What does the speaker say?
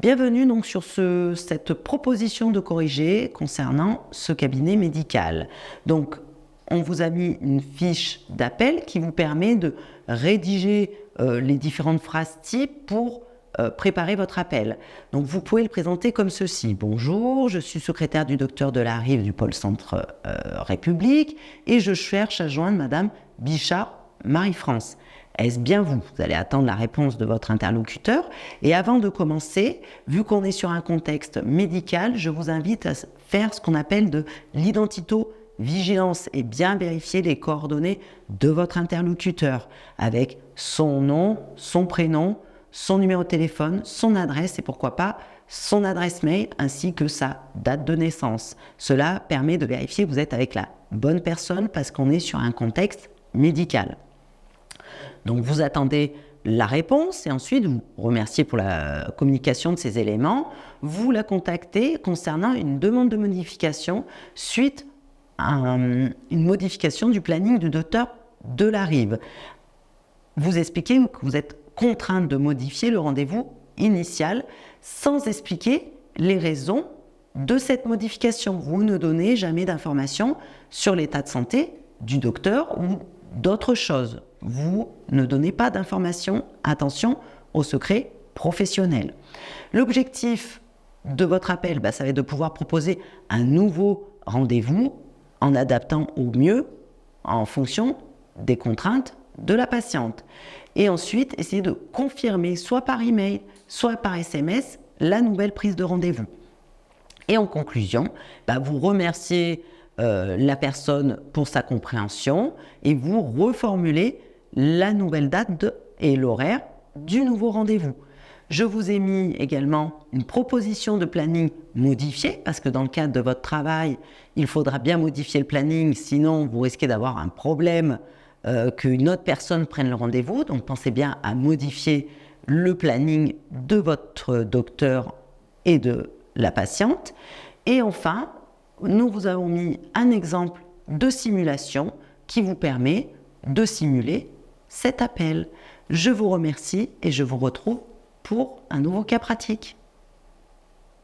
Bienvenue donc sur cette proposition de corriger concernant ce cabinet médical. Donc, on vous a mis une fiche d'appel qui vous permet de rédiger les différentes phrases types pour préparer votre appel. Donc, vous pouvez le présenter comme ceci. Bonjour, je suis secrétaire du docteur Delarive du pôle Centre République et je cherche à joindre Madame Bichard Marie-France. Est-ce bien vous? Vous allez attendre la réponse de votre interlocuteur. Et avant de commencer, vu qu'on est sur un contexte médical, je vous invite à faire ce qu'on appelle de l'identito-vigilance et bien vérifier les coordonnées de votre interlocuteur avec son nom, son prénom, son numéro de téléphone, son adresse et pourquoi pas son adresse mail ainsi que sa date de naissance. Cela permet de vérifier que vous êtes avec la bonne personne parce qu'on est sur un contexte médical. Donc vous attendez la réponse et ensuite vous remerciez pour la communication de ces éléments. Vous la contactez concernant une demande de modification suite à une modification du planning du docteur Delarive. Vous expliquez que vous êtes contrainte de modifier le rendez-vous initial sans expliquer les raisons de cette modification. Vous ne donnez jamais d'informations sur l'état de santé du docteur ou d'autres choses. Vous ne donnez pas d'informations, attention au secret professionnel. L'objectif de votre appel, ça va être de pouvoir proposer un nouveau rendez-vous en adaptant au mieux en fonction des contraintes de la patiente. Et ensuite, essayer de confirmer soit par email, soit par SMS, la nouvelle prise de rendez-vous. Et en conclusion, vous remerciez la personne pour sa compréhension et vous reformulez la nouvelle date et l'horaire du nouveau rendez-vous. Je vous ai mis également une proposition de planning modifiée parce que dans le cadre de votre travail, il faudra bien modifier le planning, sinon vous risquez d'avoir un problème qu'une autre personne prenne le rendez-vous. Donc pensez bien à modifier le planning de votre docteur et de la patiente. Et enfin, nous vous avons mis un exemple de simulation qui vous permet de simuler cet appel. Je vous remercie et je vous retrouve pour un nouveau cas pratique.